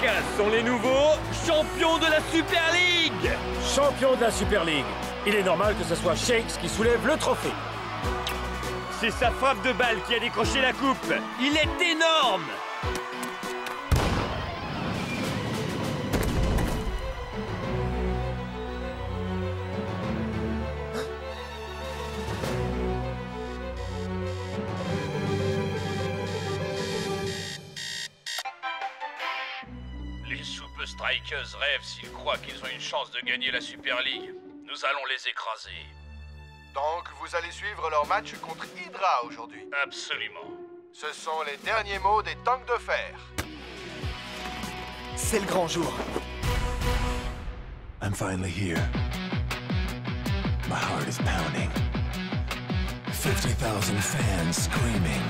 Strikers sont les nouveaux champions de la Super League. Champion de la Super League. Il est normal que ce soit Shakes qui soulève le trophée. C'est sa frappe de balle qui a décroché la coupe. Il est énorme. Les Super Strikers rêvent s'ils croient qu'ils ont une chance de gagner la Super League. Nous allons les écraser. Donc, vous allez suivre leur match contre Hydra aujourd'hui. Absolument. Ce sont les derniers mots des tanks de fer. C'est le grand jour. I'm finally here. My heart is pounding. 50,000 fans screaming.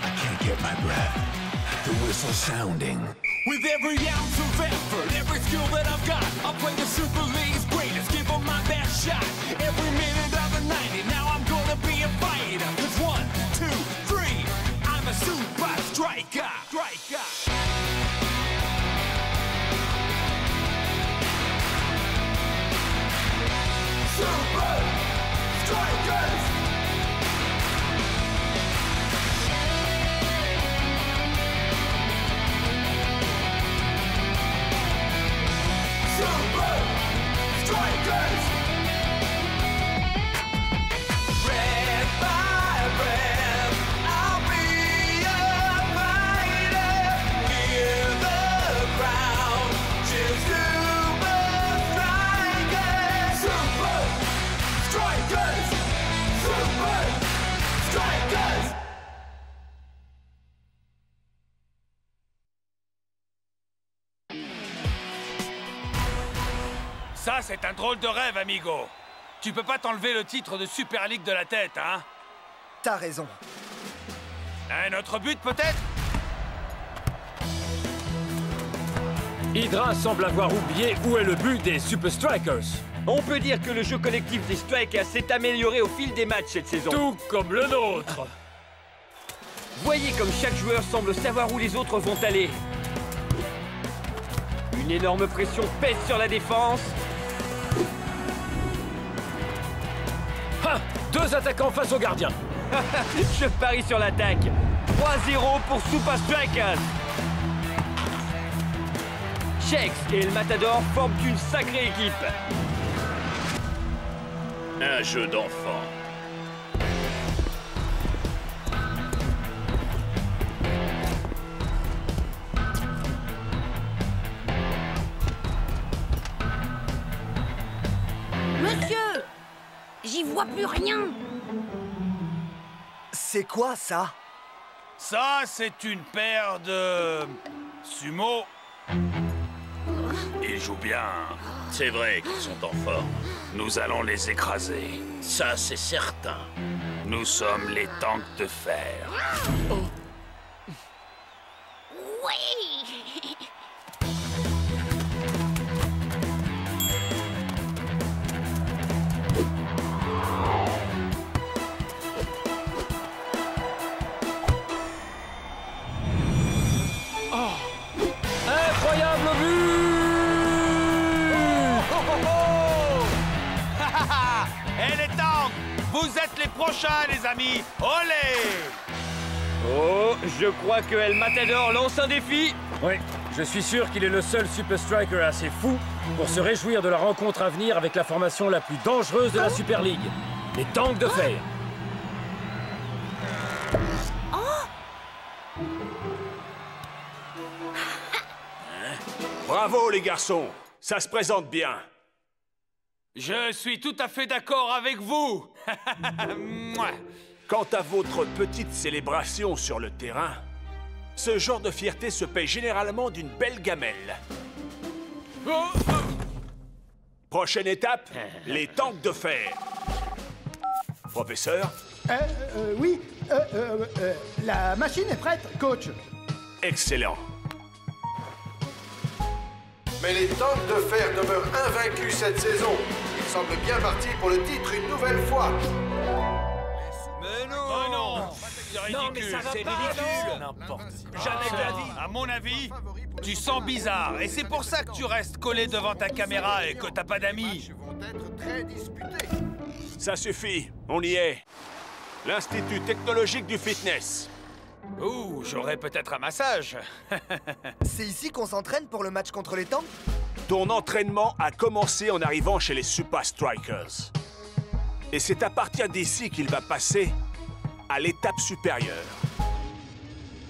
I can't get my breath. The whistle sounding. With every ounce of effort, every skill that I've got, I'll play the Super League's greatest, give them my best shot. Every minute of the 90, now I'm gonna be a fighter. 'Cause 1, 2, 3, I'm a Super Striker. Super Strikers! Super Strikers! Red by red, I'll be a fighter. Hear the crowd cheer Super Strikers! Super Strikers! Super Strikers! Ça, c'est un drôle de rêve, amigo. Tu peux pas t'enlever le titre de Super League de la tête, hein? T'as raison. Un autre but, peut-être? Hydra semble avoir oublié où est le but des Super Strikers. On peut dire que le jeu collectif des Strikers s'est amélioré au fil des matchs cette saison. Tout comme le nôtre. Voyez comme chaque joueur semble savoir où les autres vont aller. Une énorme pression pèse sur la défense. Ha! Deux attaquants face au gardien. Je parie sur l'attaque. 3-0 pour Super Strikers. Shakes et le Matador forment une sacrée équipe. Un jeu d'enfant. Monsieur, j'y vois plus rien. C'est quoi ça? Ça, c'est une paire de... sumo. Ils jouent bien. C'est vrai qu'ils sont en forme. Nous allons les écraser. Ça, c'est certain. Nous sommes les tanks de fer. Oui. Incroyable but! Et les tanks, vous êtes les prochains, les amis. Olé! Oh, je crois que El Matador lance un défi. Oui, je suis sûr qu'il est le seul Super Striker assez fou pour se réjouir de la rencontre à venir avec la formation la plus dangereuse de la Super League, les tanks de fer. Bravo les garçons, ça se présente bien. Je suis tout à fait d'accord avec vous. Mouah. Quant à votre petite célébration sur le terrain, ce genre de fierté se paie généralement d'une belle gamelle. Prochaine étape, les tanks de fer. Professeur? Oui, la machine est prête, coach. Excellent. Mais les tanks de fer demeurent invaincus cette saison. Ils semblent bien partis pour le titre une nouvelle fois. Mais non! C'est Non, mais ridicule, ça va c'est pas, ridicule. N'importe. Jamais de la vie. À mon avis, tu sens bizarre. Et c'est pour ça que tu restes collé devant ta caméra et que t'as pas d'amis. Vont être très disputés. Ça suffit, on y est. L'Institut technologique du fitness. Ouh, j'aurais peut-être un massage. C'est ici qu'on s'entraîne pour le match contre les tanks? Ton entraînement a commencé en arrivant chez les Super Strikers. Et c'est à partir d'ici qu'il va passer à l'étape supérieure.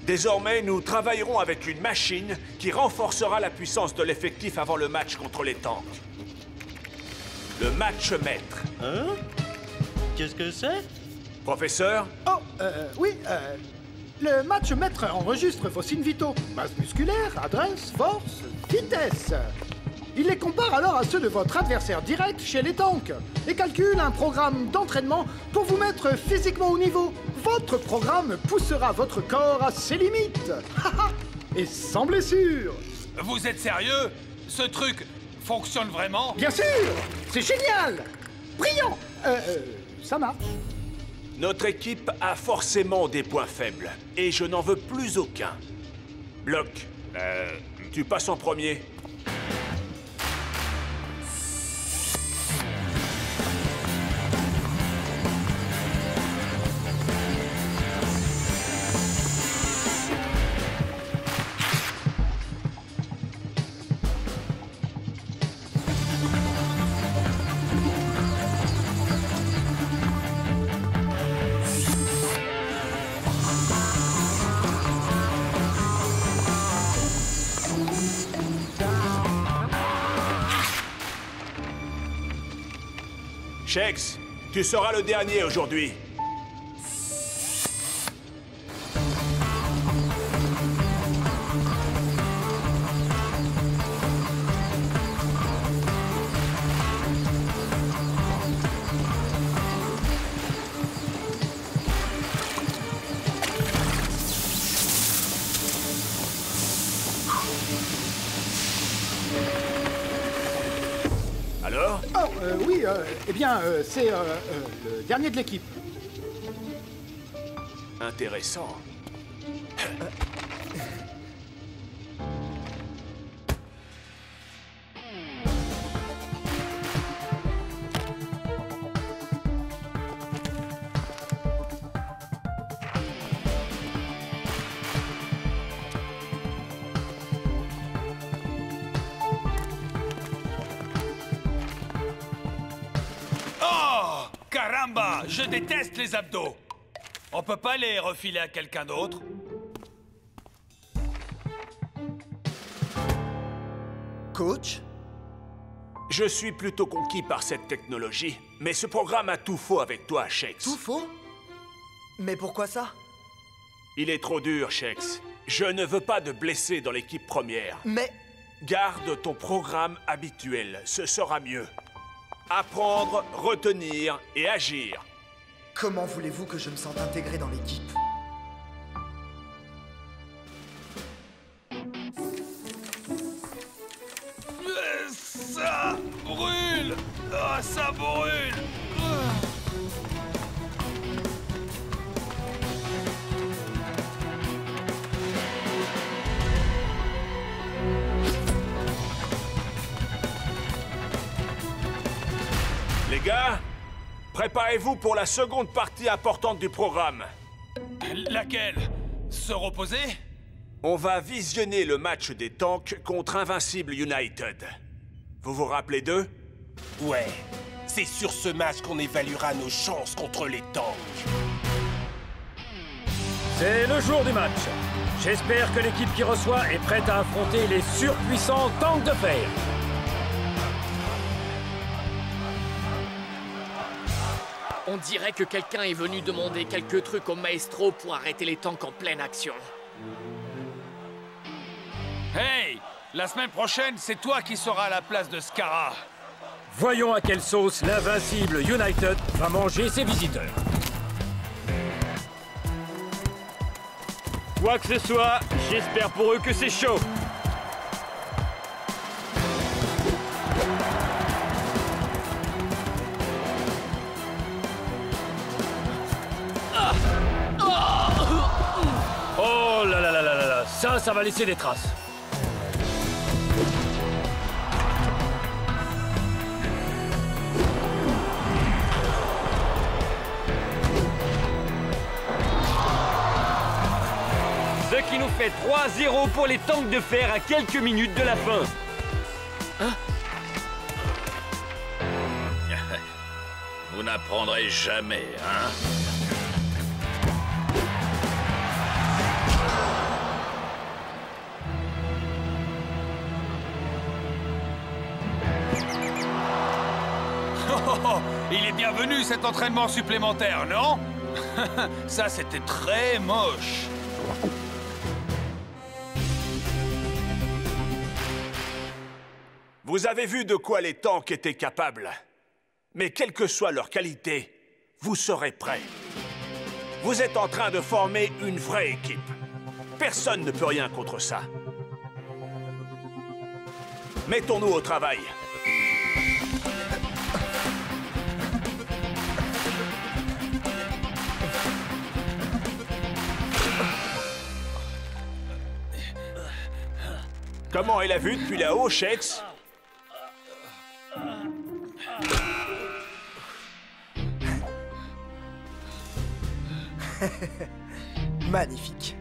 Désormais, nous travaillerons avec une machine qui renforcera la puissance de l'effectif avant le match contre les tanks. Le match maître. Hein? Qu'est-ce que c'est? Oh, Professeur? oui, le match maître enregistre vos signes vitaux. Masse musculaire, adresse, force, vitesse. Il les compare alors à ceux de votre adversaire direct chez les tanks et calcule un programme d'entraînement pour vous mettre physiquement au niveau. Votre programme poussera votre corps à ses limites. Et sans blessure. Vous êtes sérieux? Ce truc fonctionne vraiment? Bien sûr, c'est génial. Brillant. Ça marche. Notre équipe a forcément des points faibles, et je n'en veux plus aucun. Bloc, tu passes en premier. Shex, tu seras le dernier aujourd'hui. Alors? Oh, oui, eh bien, c'est le dernier de l'équipe. Intéressant. Oh! Caramba! Je déteste les abdos! On peut pas les refiler à quelqu'un d'autre? Coach? Je suis plutôt conquis par cette technologie, mais ce programme a tout faux avec toi, Shex. Tout faux? Mais pourquoi ça? Il est trop dur, Shex. Je ne veux pas de blessés dans l'équipe première. Mais... Garde ton programme habituel, ce sera mieux. Apprendre, retenir et agir. Comment voulez-vous que je me sente intégré dans l'équipe? Ça brûle! Ah, ça brûle! Les gars, préparez-vous pour la seconde partie importante du programme. Laquelle? Se reposer? On va visionner le match des tanks contre Invincible United. Vous vous rappelez d'eux? Ouais, c'est sur ce match qu'on évaluera nos chances contre les tanks. C'est le jour du match. J'espère que l'équipe qui reçoit est prête à affronter les surpuissants tanks de fer. On dirait que quelqu'un est venu demander quelques trucs au maestro pour arrêter les tanks en pleine action. Hey! La semaine prochaine, c'est toi qui seras à la place de Scara. Voyons à quelle sauce l'Invincible United va manger ses visiteurs. Quoi que ce soit, j'espère pour eux que c'est chaud. Ça va laisser des traces. Ce qui nous fait 3-0 pour les tanks de fer à quelques minutes de la fin. Hein? Vous n'apprendrez jamais, hein? Oh, il est bienvenu cet entraînement supplémentaire, non? Ça, c'était très moche. Vous avez vu de quoi les tanks étaient capables. Mais quelle que soit leur qualité, vous serez prêts. Vous êtes en train de former une vraie équipe. Personne ne peut rien contre ça. Mettons-nous au travail. Comment est la vue depuis là-haut, Shakes? Magnifique.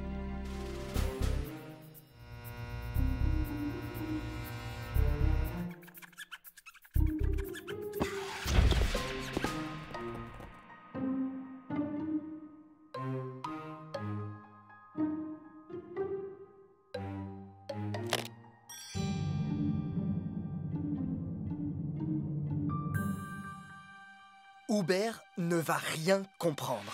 Hubert ne va rien comprendre.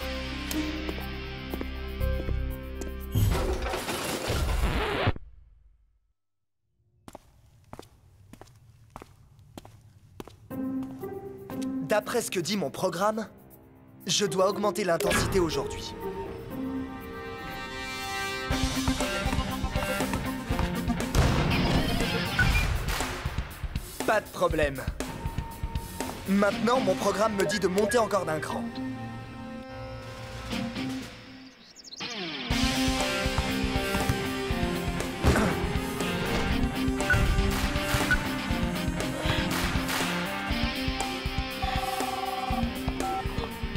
D'après ce que dit mon programme, je dois augmenter l'intensité aujourd'hui. Pas de problème. Maintenant, mon programme me dit de monter encore d'un cran.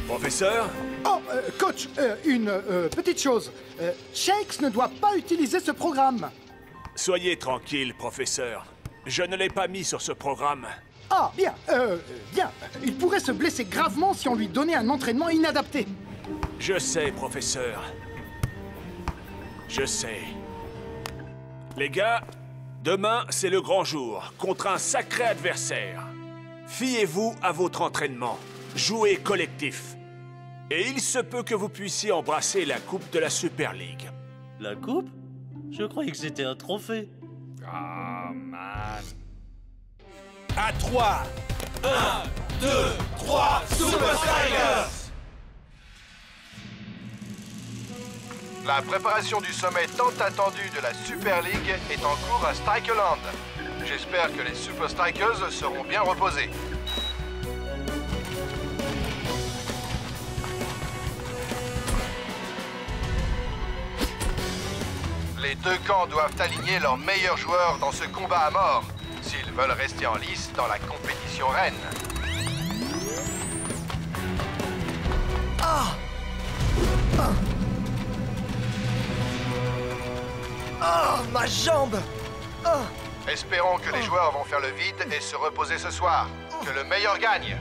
Professeur? Oh, coach, une petite chose. Shakes ne doit pas utiliser ce programme. Soyez tranquille, professeur. Je ne l'ai pas mis sur ce programme. Ah, bien, bien. Il pourrait se blesser gravement si on lui donnait un entraînement inadapté. Je sais, professeur. Je sais. Les gars, demain, c'est le grand jour, contre un sacré adversaire. Fiez-vous à votre entraînement. Jouez collectif. Et il se peut que vous puissiez embrasser la coupe de la Super League. La coupe? Je croyais que c'était un trophée. Oh, man. À 3. 1, 2, 3, Super Strikers! La préparation du sommet tant attendu de la Super League est en cours à Strikerland. J'espère que les Super Strikers seront bien reposés. Les deux camps doivent aligner leurs meilleurs joueurs dans ce combat à mort, s'ils veulent rester en lice dans la compétition reine. Ah! Ah! Ah, ma jambe! Ah! Espérons que les joueurs vont faire le vide et se reposer ce soir. Que le meilleur gagne.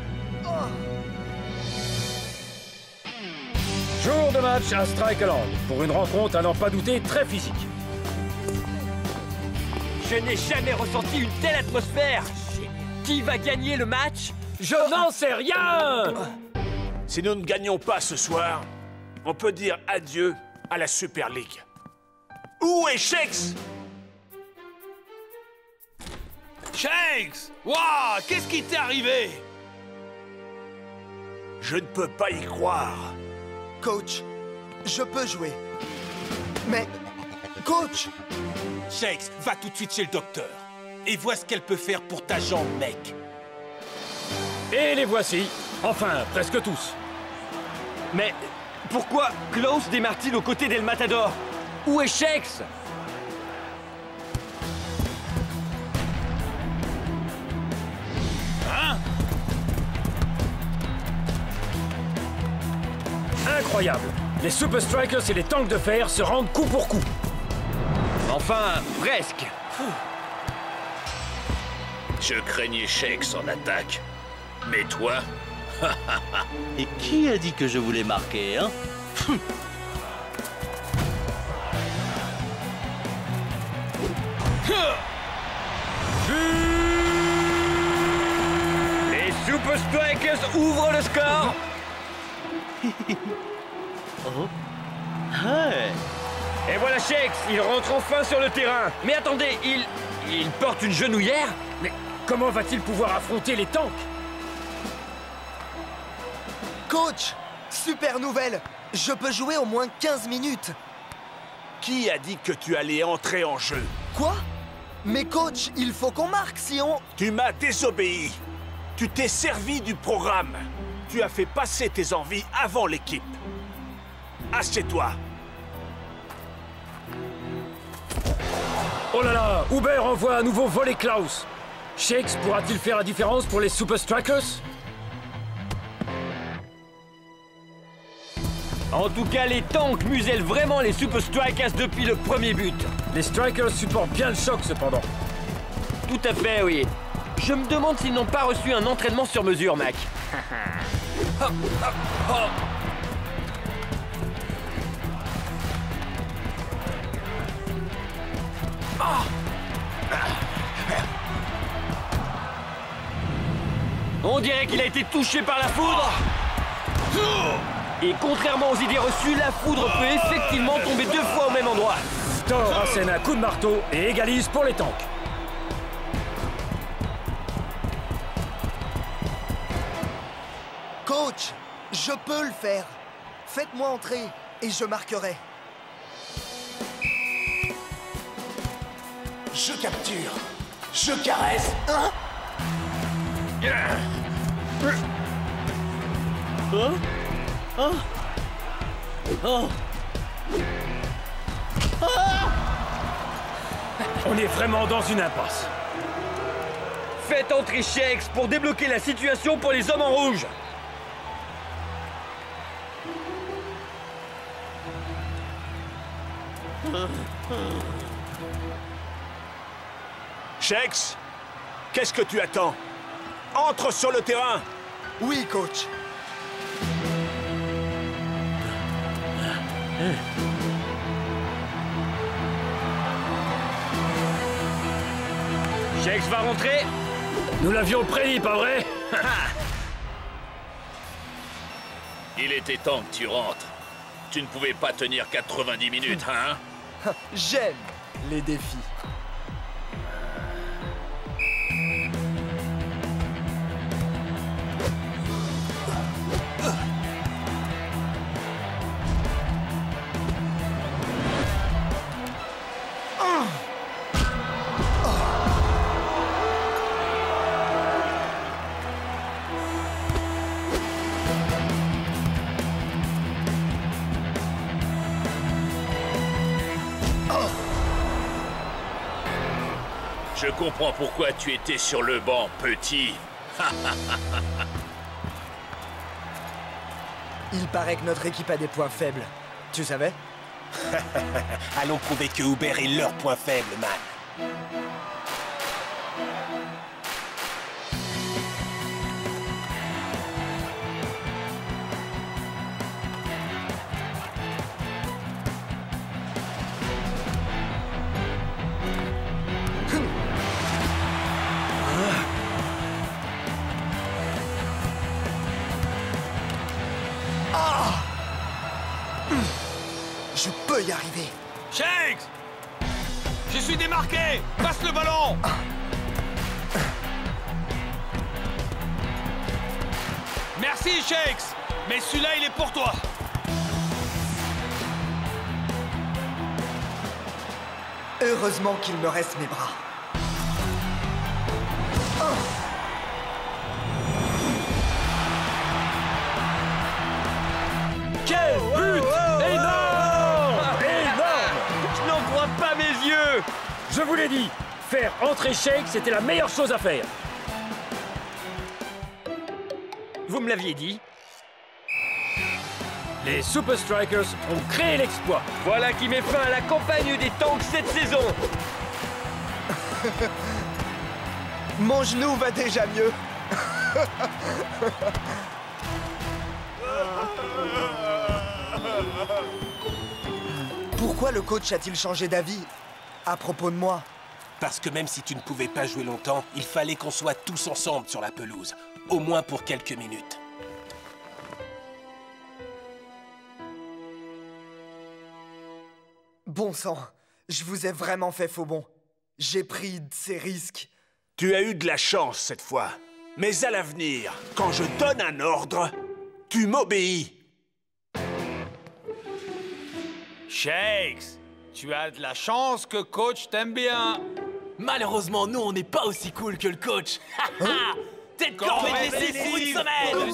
Jour de match à Strikerland, pour une rencontre à n'en pas douter très physique. Je n'ai jamais ressenti une telle atmosphère. Qui va gagner le match? Je n'en sais rien! Si nous ne gagnons pas ce soir, on peut dire adieu à la Super League. Où est Shakes? Shakes! Waouh! Qu'est-ce qui t'est arrivé? Je ne peux pas y croire. Coach, je peux jouer. Mais... Coach! Shakes, va tout de suite chez le docteur. Et vois ce qu'elle peut faire pour ta jambe, mec. Et les voici. Enfin, presque tous. Mais pourquoi Klaus démarre-t-il aux côtés d'El Matador? Où est Shakes? incroyable. Les Super Strikers et les tanks de fer se rendent coup pour coup. Enfin, presque. Je craignais Shakes en attaque. Mais toi... Et qui a dit que je voulais marquer, hein? Les Super Strikers ouvrent le score. Oh. Ouais. Et voilà Shakes, il rentre enfin sur le terrain. Mais attendez, il porte une genouillère? Mais comment va-t-il pouvoir affronter les tanks? Coach, super nouvelle. Je peux jouer au moins 15 minutes. Qui a dit que tu allais entrer en jeu? Quoi? Mais coach, il faut qu'on marque si on... Tu m'as désobéi. Tu t'es servi du programme. Tu as fait passer tes envies avant l'équipe. Assieds-toi. Oh là là, Uber envoie à nouveau voler Klaus. Shakes pourra-t-il faire la différence pour les Super Strikers? En tout cas, les tanks musellent vraiment les Super Strikers depuis le premier but. Les Strikers supportent bien le choc cependant. Tout à fait, oui. Je me demande s'ils n'ont pas reçu un entraînement sur mesure, Mac. On dirait qu'il a été touché par la foudre. Et contrairement aux idées reçues, la foudre peut effectivement tomber 2 fois au même endroit. Thor assène un coup de marteau et égalise pour les tanks. Coach, je peux le faire. Faites-moi entrer et je marquerai. Je capture. Je caresse. Hein? Oh. Oh. Oh. Ah! On est vraiment dans une impasse. Faites entrer Shakes pour débloquer la situation pour les hommes en rouge. Shakes, qu'est-ce que tu attends? Entre sur le terrain. Oui, coach. Shakes va rentrer. Nous l'avions prédit, pas vrai? Il était temps que tu rentres. Tu ne pouvais pas tenir 90 minutes, hein? J'aime les défis. Je comprends pourquoi tu étais sur le banc, petit. Il paraît que notre équipe a des points faibles. Tu savais? Allons prouver que Uber est leur point faible, man. Je peux y arriver. Shakes! Je suis démarqué! Passe le ballon! Merci, Shakes! Mais celui-là, il est pour toi! Heureusement qu'il me reste mes bras. Quel but! Énorme! Énorme! Je n'en crois pas mes yeux! Je vous l'ai dit, faire entrer Shakes, c'était la meilleure chose à faire. Vous me l'aviez dit. Les Super Strikers ont créé l'exploit. Voilà qui met fin à la campagne des tanks cette saison. Mon genou va déjà mieux. Pourquoi le coach a-t-il changé d'avis à propos de moi? Parce que même si tu ne pouvais pas jouer longtemps, il fallait qu'on soit tous ensemble sur la pelouse. Au moins pour quelques minutes. Bon sang, je vous ai vraiment fait faux bon. J'ai pris ces risques. Tu as eu de la chance cette fois. Mais à l'avenir, quand je donne un ordre, tu m'obéis. Shakes, tu as de la chance que coach t'aime bien. Malheureusement, nous, on n'est pas aussi cool que le coach. T'es con, on va te laisser pour une semaine.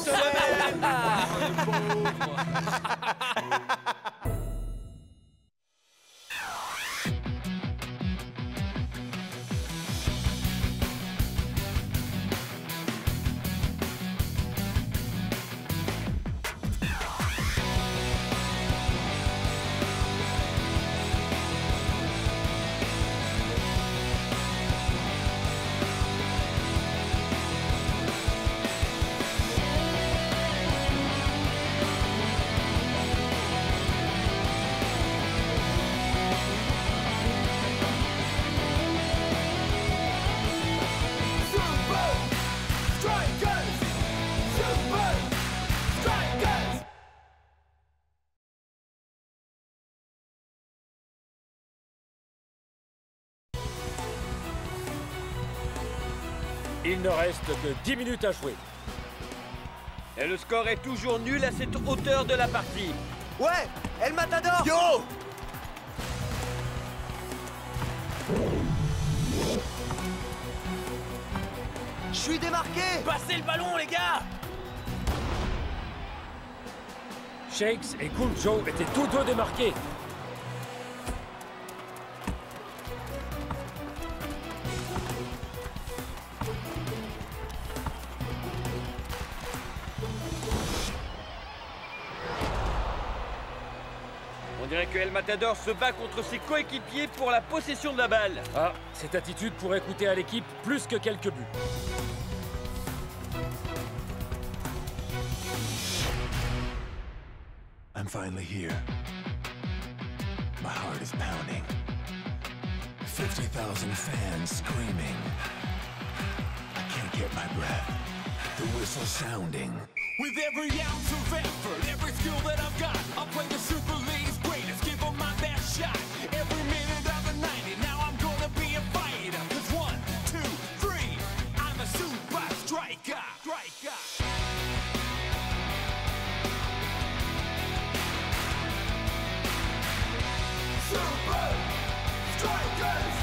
Il ne reste que 10 minutes à jouer. Et le score est toujours nul à cette hauteur de la partie. Ouais, El Matador! Yo! Je suis démarqué! Passez le ballon, les gars! Shakes et Cool Joe étaient tous deux démarqués. On dirait que El Matador se bat contre ses coéquipiers pour la possession de la balle. Ah, cette attitude pourrait coûter à l'équipe plus que quelques buts. I'm finally here. My heart is pounding. 50,000 fans screaming. I can't get my breath. The whistle sounding. With every ounce of effort, every skill that I've got, I'll play the Super League's greatest, give them my best shot. Every minute of the 90, now I'm gonna be a fighter. 'Cause 1, 2, 3, I'm a super striker. Super Strikers!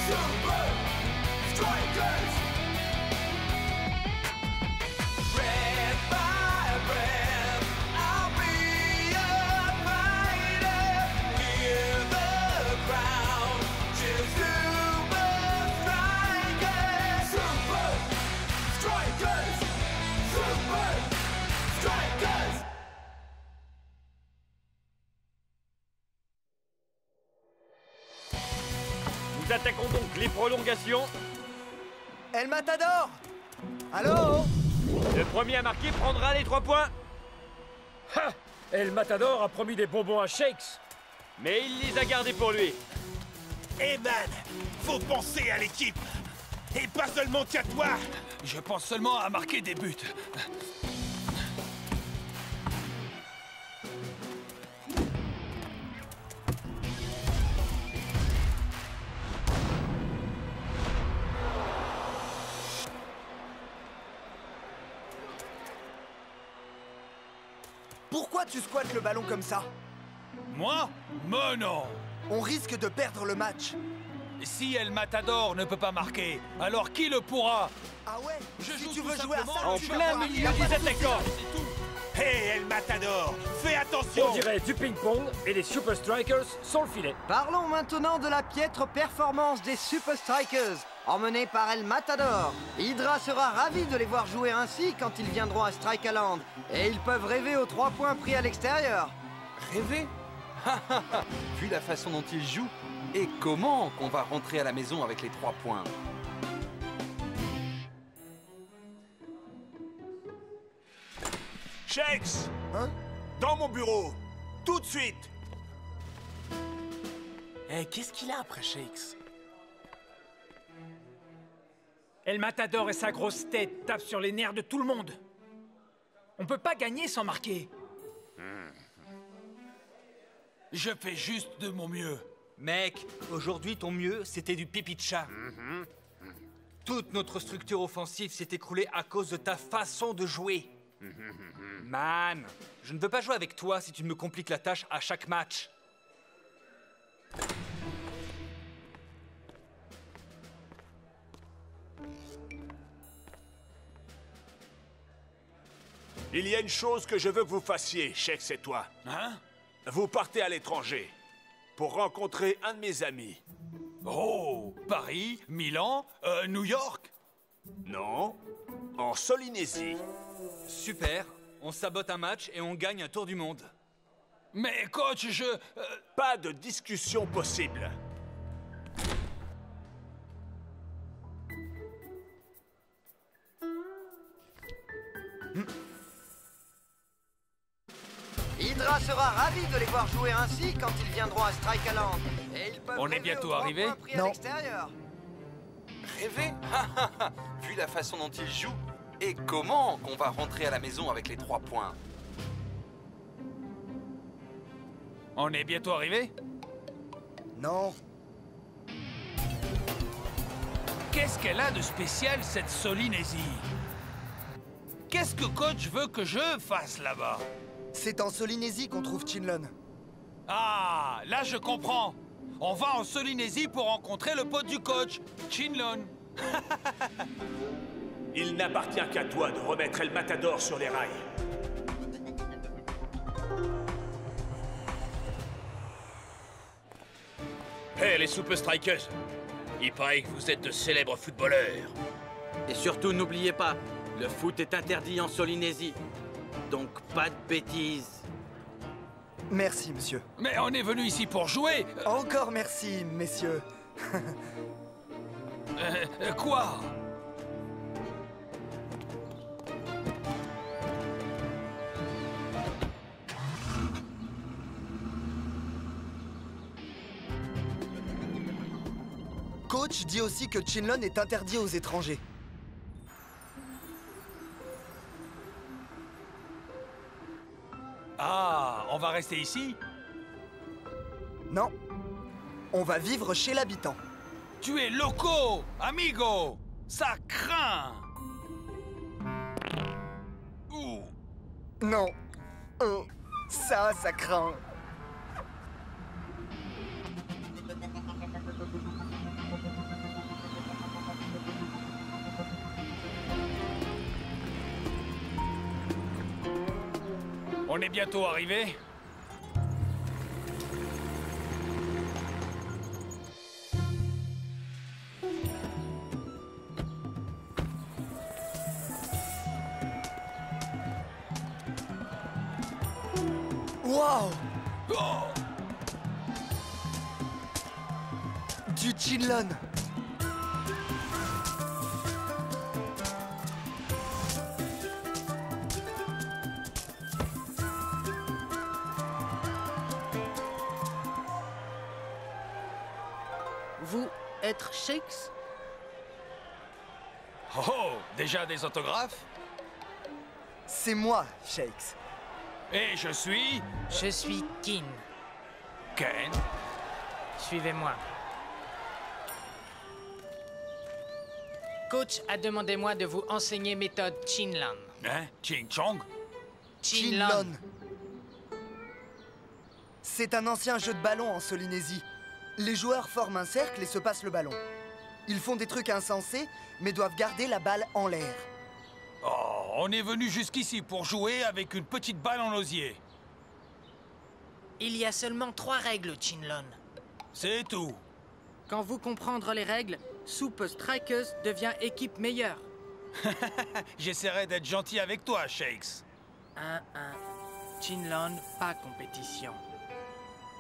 Super Strikers! Breath by breath, I'll be a fighter. Hear the crowd, cheer Super Strikers! Super Strikers! Super Strikers! Nous attaquons donc les prolongations. El Matador! Allô? Le premier à marquer prendra les 3 points. Ha! El Matador a promis des bonbons à Shakes. Mais il les a gardés pour lui. Eh man, faut penser à l'équipe. Et pas seulement qu'à toi. Je pense seulement à marquer des buts. Pourquoi tu squattes le ballon comme ça? Moi? Mais non! On risque de perdre le match. Si El Matador ne peut pas marquer, alors qui le pourra? Ah ouais? Je Si joue tu tout veux jouer à simplement ça, En tu vas plein voir. milieu des attaquants. Hé, El Matador, fais attention. attention! On dirait du ping-pong et les Super Strikers sont le filet. Parlons maintenant de la piètre performance des Super Strikers, emmenés par El Matador. Hydra sera ravi de les voir jouer ainsi quand ils viendront à Strikeland, et ils peuvent rêver aux 3 points pris à l'extérieur. Rêver? Vu la façon dont ils jouent, et comment qu'on va rentrer à la maison avec les 3 points? Shakes! Hein? Dans mon bureau! Tout de suite! Eh, qu'est-ce qu'il a après Shakes? El Matador et sa grosse tête tapent sur les nerfs de tout le monde. On peut pas gagner sans marquer. Je fais juste de mon mieux. Mec, aujourd'hui ton mieux, c'était du pipi de chat. Toute notre structure offensive s'est écroulée à cause de ta façon de jouer. Man, je ne veux pas jouer avec toi si tu me compliques la tâche à chaque match. Il y a une chose que je veux que vous fassiez, Shakes et toi. Hein? Vous partez à l'étranger pour rencontrer un de mes amis. Oh, Paris, Milan, New York? Non, en Solynésie. Super, on sabote un match et on gagne un tour du monde. Mais coach, Pas de discussion possible. Hydra sera ravi de les voir jouer ainsi quand ils viendront à Strikeland, et ils peuvent On est rêver bientôt aux 3 arrivé? points pris à l'extérieur. Rêver? Vu la façon dont ils jouent, et comment qu'on va rentrer à la maison avec les 3 points? On est bientôt arrivé? Non. Qu'est-ce qu'elle a de spécial, cette Solynésie? Qu'est-ce que coach veut que je fasse là-bas? C'est en Solynésie qu'on trouve Chinlon. Ah, là je comprends. On va en Solynésie pour rencontrer le pote du coach, Chinlon. Il n'appartient qu'à toi de remettre El Matador sur les rails. Hé, les Super Strikers! Il paraît que vous êtes de célèbres footballeurs. Et surtout, n'oubliez pas, le foot est interdit en Solynésie. Donc pas de bêtises. Merci, monsieur. Mais on est venu ici pour jouer. Encore merci, messieurs. Quoi? Coach dit aussi que Chinlon est interdit aux étrangers. Ah, on va rester ici? Non. On va vivre chez l'habitant. Tu es loco, amigo! Ça craint! Ouh. Non. Oh, ça craint. On est bientôt arrivé? Wow! Oh! Du Chinlon. Vous être Shakes? Oh, déjà des autographes? C'est moi, Shakes. Et je suis... Je suis Kin. Ken. Suivez-moi. Coach a demandé moi de vous enseigner méthode Chinlon. Hein? Ching Chong? Chinlon. C'est un ancien jeu de ballon en Solynésie. Les joueurs forment un cercle et se passent le ballon. Ils font des trucs insensés, mais doivent garder la balle en l'air. Oh, on est venu jusqu'ici pour jouer avec une petite balle en osier. Il y a seulement 3 règles, Chinlon. C'est tout. Quand vous comprendrez les règles, Super Strikers devient équipe meilleure. J'essaierai d'être gentil avec toi, Shakes. 1-1. Chinlon, pas compétition.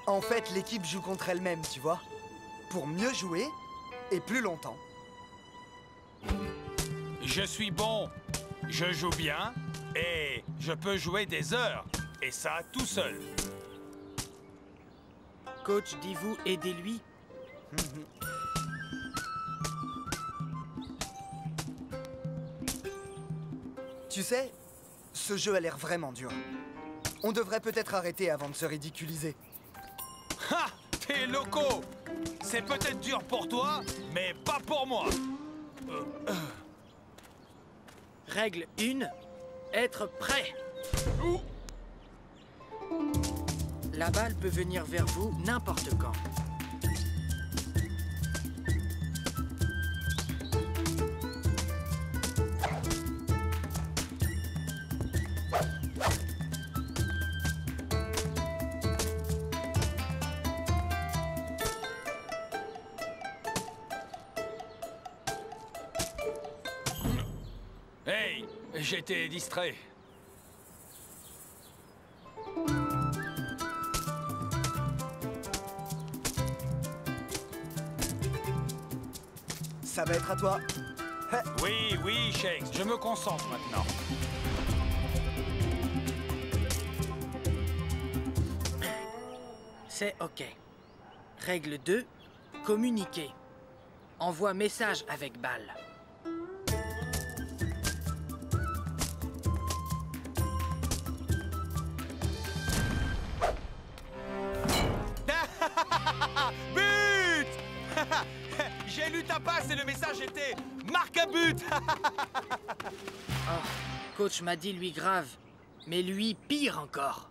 En fait, l'équipe joue contre elle-même, tu vois. Pour mieux jouer et plus longtemps. Je suis bon, je joue bien et je peux jouer des heures. Et ça tout seul. Coach, dis-vous, aidez-lui. Tu sais, ce jeu a l'air vraiment dur. On devrait peut-être arrêter avant de se ridiculiser. Ha! T'es loco! C'est peut-être dur pour toi, mais pas pour moi. Règle 1, être prêt. La balle peut venir vers vous n'importe quand. Hey, j'étais distrait. Ça va être à toi. Oui, oui, Shakes, je me concentre maintenant. C'est OK. Règle 2, communiquer. Envoie message avec balle. But! J'ai lu ta passe et le message était « Marque un but !» Oh, coach m'a dit lui grave, mais lui pire encore.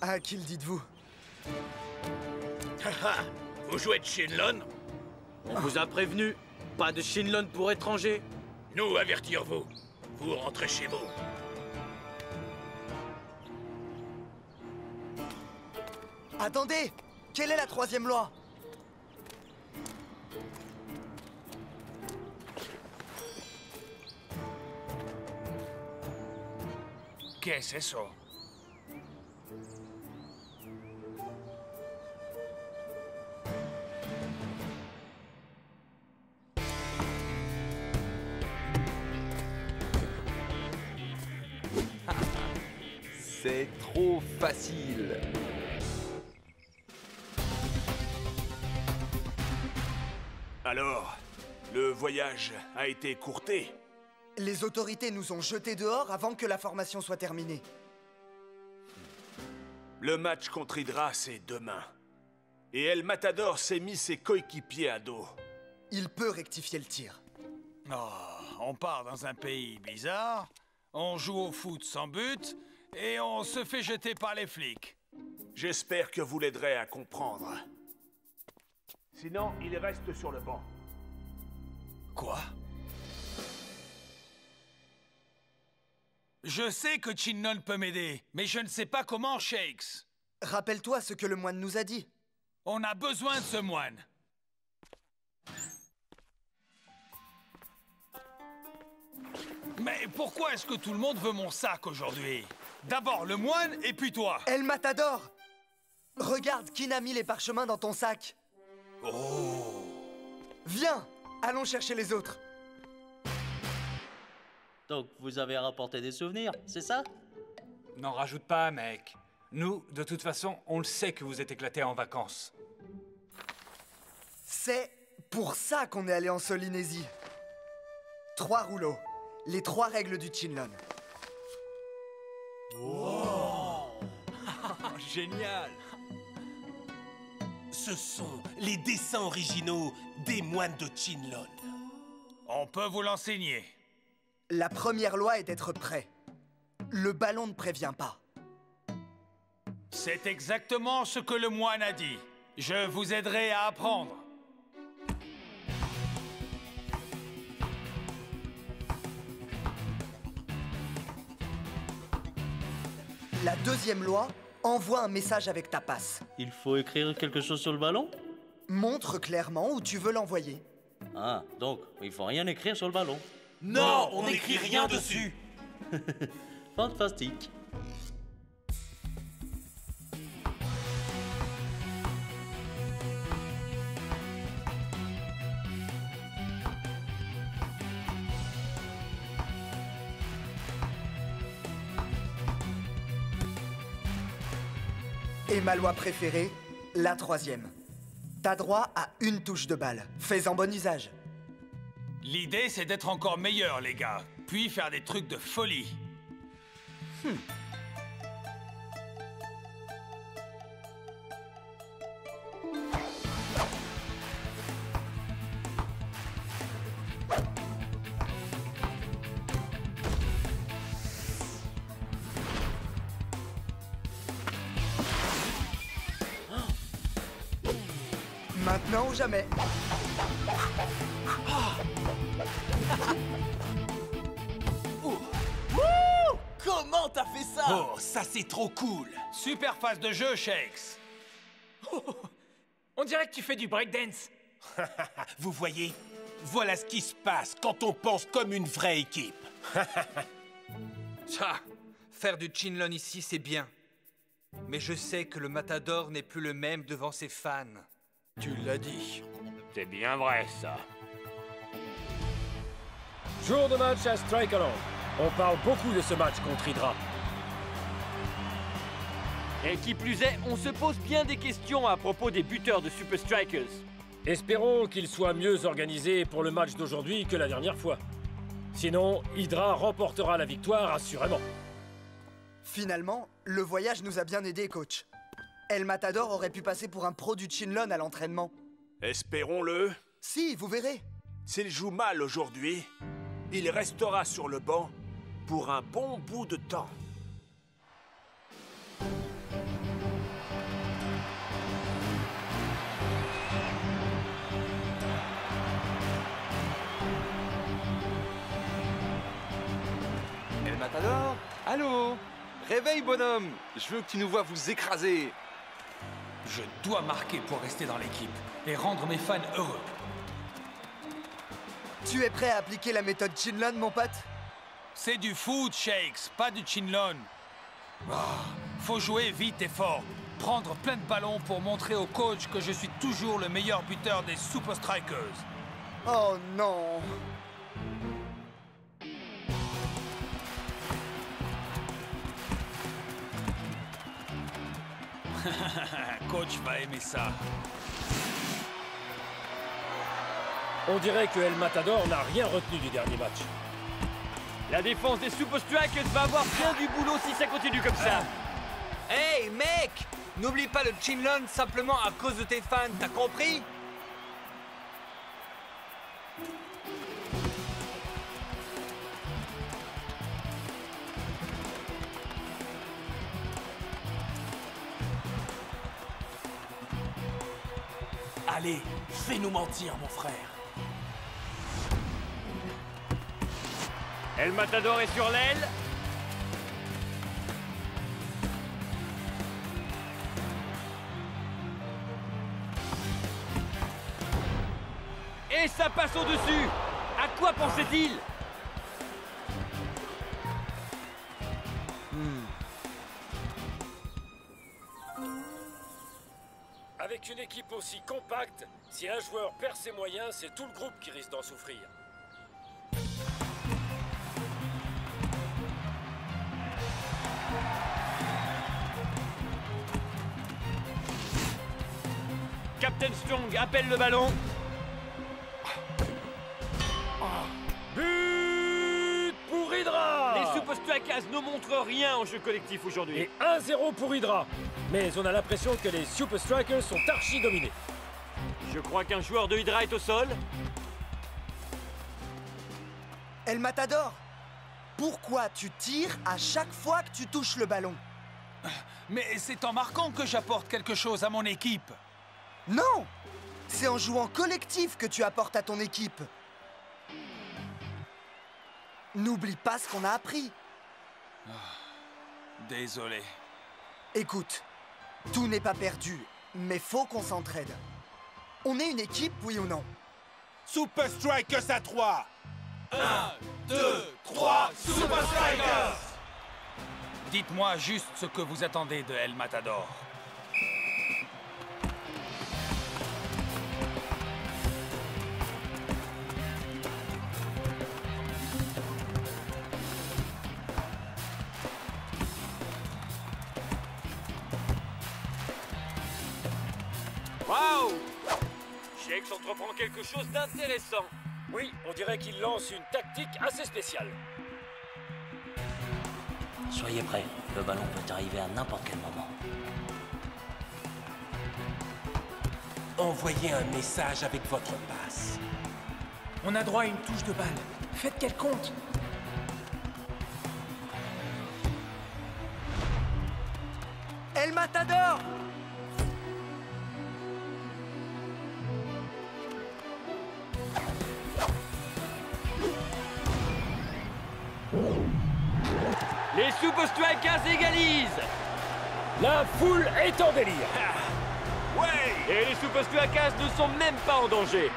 À qui le dites-vous? Vous jouez de Shinlon? On vous a prévenu, pas de Shinlon pour étrangers. Nous avertir-vous. Vous rentrez chez vous. Attendez! Quelle est la 3e loi? Qu'est-ce que c'est ça? C'est trop facile. Alors, le voyage a été écourté. Les autorités nous ont jetés dehors avant que la formation soit terminée. Le match contre Hydra, c'est demain. Et El Matador s'est mis ses coéquipiers à dos. Il peut rectifier le tir. Oh, on part dans un pays bizarre, on joue au foot sans but, et on se fait jeter par les flics. J'espère que vous l'aiderez à comprendre. Sinon, il reste sur le banc. Quoi? Je sais que Chinlon peut m'aider, mais je ne sais pas comment, Shakes. Rappelle-toi ce que le moine nous a dit. On a besoin de ce moine. Mais pourquoi est-ce que tout le monde veut mon sac aujourd'hui? D'abord le moine et puis toi. El Matador! Regarde, qui a mis les parchemins dans ton sac. Oh! Viens, allons chercher les autres. Donc, vous avez rapporté des souvenirs, c'est ça? N'en rajoute pas, mec. Nous, de toute façon, on le sait que vous êtes éclatés en vacances. C'est pour ça qu'on est allé en Solynésie. 3 rouleaux. Les 3 règles du Chinlon. Wow. Génial! Ce sont les dessins originaux des moines de Chinlon. On peut vous l'enseigner. La première loi est d'être prêt. Le ballon ne prévient pas. C'est exactement ce que le moine a dit. Je vous aiderai à apprendre. La 2e loi, Envoie un message avec ta passe. Il faut écrire quelque chose sur le ballon? Montre clairement où tu veux l'envoyer. Ah, donc, il faut rien écrire sur le ballon. Non, on n'écrit rien dessus. Fantastique. Et ma loi préférée, la 3e. T'as droit à une touche de balle. Fais-en bon usage. L'idée, c'est d'être encore meilleur, les gars. Puis faire des trucs de folie. Maintenant ou jamais. Comment t'as fait ça? Oh, ça c'est trop cool. Super phase de jeu, Shakes. On dirait que tu fais du breakdance. Vous voyez? Voilà ce qui se passe quand on pense comme une vraie équipe. Ça, faire du Chinlon ici, c'est bien. Mais je sais que le Matador n'est plus le même devant ses fans. Tu l'as dit. C'est bien vrai, ça. Jour de match à Strikeland. On parle beaucoup de ce match contre Hydra. Et qui plus est, on se pose bien des questions à propos des buteurs de Super Strikers. Espérons qu'ils soient mieux organisés pour le match d'aujourd'hui que la dernière fois. Sinon, Hydra remportera la victoire assurément. Finalement, le voyage nous a bien aidés, coach. El Matador aurait pu passer pour un pro du Chinlon à l'entraînement. Espérons-le. Si, vous verrez. S'il joue mal aujourd'hui, il restera sur le banc pour un bon bout de temps. El Matador? Allô? Réveille, bonhomme! Je veux que tu nous vois vous écraser! Je dois marquer pour rester dans l'équipe et rendre mes fans heureux. Tu es prêt à appliquer la méthode Chinlon, mon pote? C'est du foot, Shakes, pas du Chinlon. Faut jouer vite et fort. Prendre plein de ballons pour montrer au coach que je suis toujours le meilleur buteur des Super Strikers. Oh non! Coach va aimer ça. On dirait que El Matador n'a rien retenu du dernier match. La défense des Super Strikers va avoir bien du boulot si ça continue comme ça. Hey, mec! N'oublie pas le Chinlon simplement à cause de tes fans, t'as compris? Allez, fais-nous mentir, mon frère. El Matador est sur l'aile. Et ça passe au-dessus. À quoi pensait-il? Avec une équipe aussi compacte, si un joueur perd ses moyens, c'est tout le groupe qui risque d'en souffrir. Captain Strong appelle le ballon. But pour Hydra! Les Super Strikers ne montrent rien en jeu collectif aujourd'hui. Et 1-0 pour Hydra. Mais on a l'impression que les Super Strikers sont archi dominés. Je crois qu'un joueur de Hydra est au sol. El Matador, pourquoi tu tires à chaque fois que tu touches le ballon? Mais c'est en marquant que j'apporte quelque chose à mon équipe. Non! C'est en jouant collectif que tu apportes à ton équipe. N'oublie pas ce qu'on a appris. Désolé. Écoute, tout n'est pas perdu, mais faut qu'on s'entraide. On est une équipe, oui ou non? Super Strikers à 3! 1, 2, 3, Super Strikers! Dites-moi juste ce que vous attendez de El Matador. Waouh! Shakes entreprend quelque chose d'intéressant. Oui, on dirait qu'il lance une tactique assez spéciale. Soyez prêts, le ballon peut arriver à n'importe quel moment. Envoyez un message avec votre passe. On a droit à une touche de balle. Faites qu'elle compte. El Matador! Les Super Strikers égalisent. La foule est en délire. Ouais. Et les Super Strikers ne sont même pas en danger.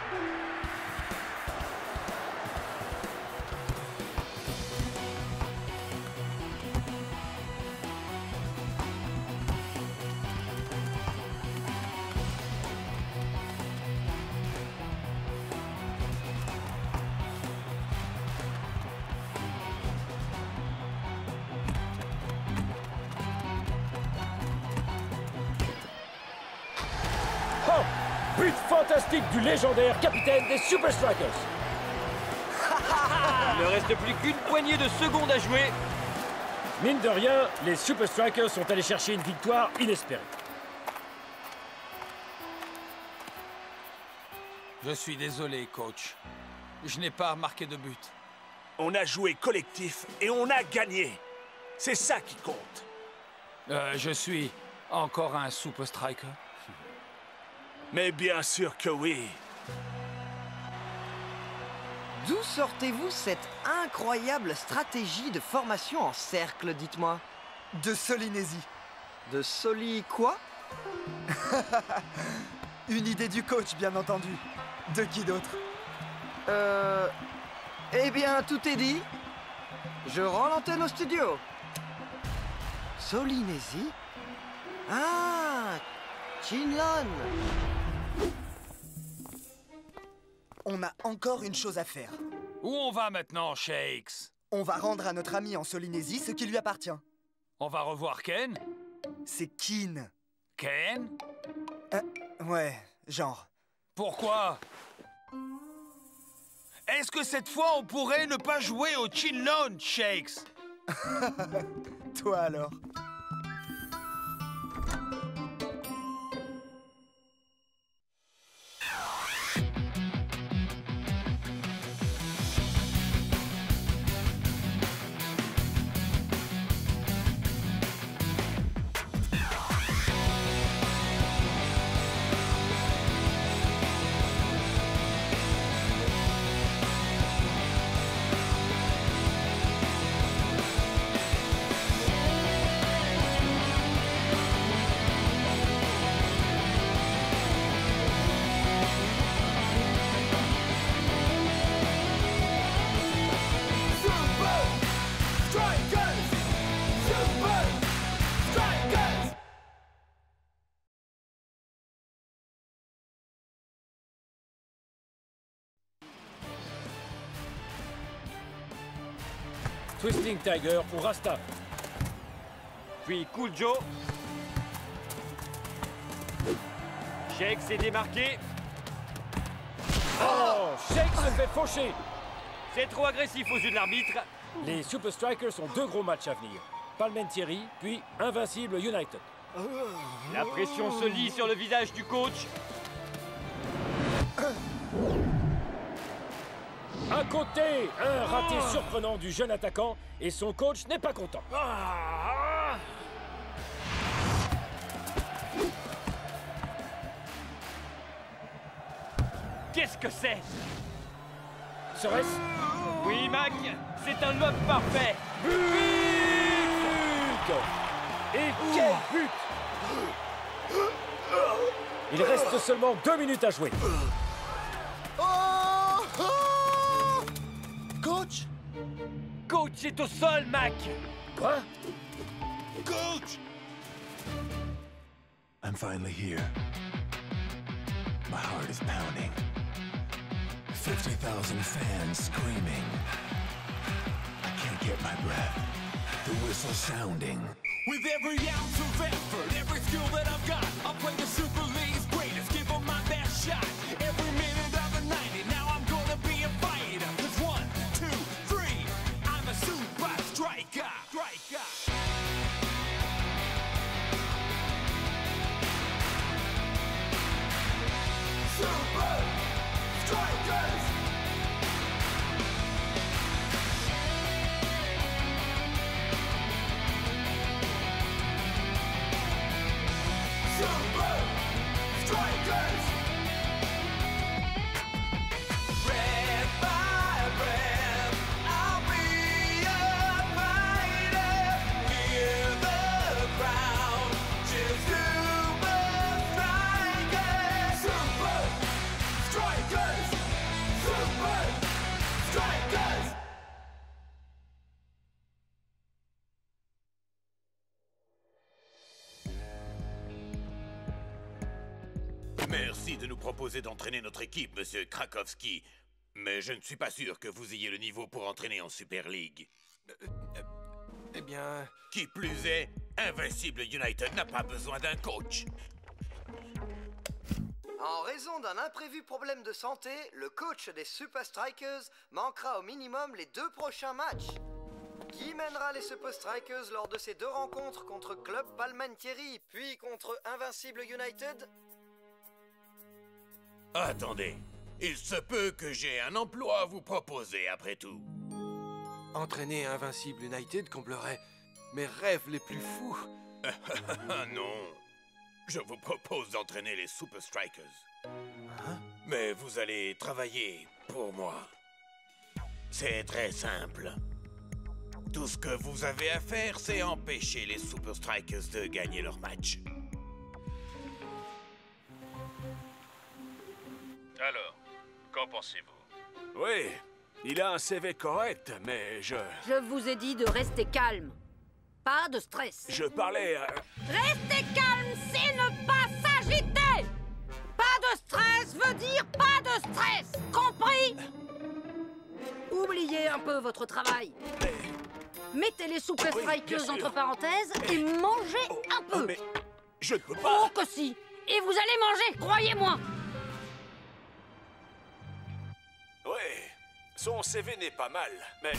But fantastique du légendaire capitaine des Super Strikers. Il ne reste plus qu'une poignée de secondes à jouer. Mine de rien, les Super Strikers sont allés chercher une victoire inespérée. Je suis désolé, coach. Je n'ai pas marqué de but. On a joué collectif et on a gagné. C'est ça qui compte. Je suis encore un Super Striker. Mais bien sûr que oui. D'où sortez-vous cette incroyable stratégie de formation en cercle, dites-moi? De Solynésie. De Soli quoi? Une idée du coach, bien entendu. De qui d'autre? Eh bien, tout est dit. Je rends l'antenne au studio. Solynésie? Ah, Chinlon. On a encore une chose à faire. Où on va maintenant, Shakes? On va rendre à notre ami en Solynésie ce qui lui appartient. On va revoir Ken? C'est Keen. Ken? Ouais, genre. Pourquoi? Est-ce que cette fois on pourrait ne pas jouer au Chinlon, Shakes? Toi alors? Twisting Tiger pour Rasta. Puis Cool Joe. Shakes s'est démarqué. Oh, Shakes se fait faucher. C'est trop agressif aux yeux de l'arbitre. Les Super Strikers ont 2 gros matchs à venir. Palmentieri, puis Invincible United. La pression se lit sur le visage du coach. À côté, un raté surprenant du jeune attaquant et son coach n'est pas content. Qu'est-ce que c'est? Serait-ce? Oui, Mac, c'est un lob parfait. But! Et quel but! Il reste seulement 2 minutes à jouer. Oh! Oh! Coach? Coach est au sol, Mac! Quoi? Coach! I'm finally here. My heart is pounding. 50,000 fans screaming. I can't get my breath. The whistle sounding. With every ounce of effort, every skill that I've got, I'll play the Super League's greatest, give them my best shot. Every minute of the 90, now I'm gonna be a fighter. 'Cause 1, 2, 3, I'm a super striker. Super Strikers! Super Strikers! Breath by breath, I'll be a fighter. Hear the crowd, cheer Super Strikers! Super Strikers! Super Strikers! Merci de nous proposer d'entraîner notre équipe, monsieur Krakowski. Mais je ne suis pas sûr que vous ayez le niveau pour entraîner en Super League. Eh bien... Qui plus est, Invincible United n'a pas besoin d'un coach. En raison d'un imprévu problème de santé, le coach des Super Strikers manquera au minimum les 2 prochains matchs. Qui mènera les Super Strikers lors de ces 2 rencontres contre Club Palmentieri, puis contre Invincible United? Attendez, il se peut que j'ai un emploi à vous proposer après tout. Entraîner Invincible United comblerait mes rêves les plus fous. Non, je vous propose d'entraîner les Super Strikers. Mais vous allez travailler pour moi. C'est très simple. Tout ce que vous avez à faire, c'est empêcher les Super Strikers de gagner leur match. Alors, qu'en pensez-vous? Oui, il a un CV correct, mais je vous ai dit de rester calme. Pas de stress. Je parlais à... Rester calme, c'est ne pas s'agiter. Pas de stress veut dire pas de stress. Compris? Oubliez un peu votre travail. Mettez les Super Strikers entre parenthèses et mangez un peu. Mais je ne peux pas. Oh que si. Et vous allez manger, croyez-moi. Oui, son CV n'est pas mal, mais...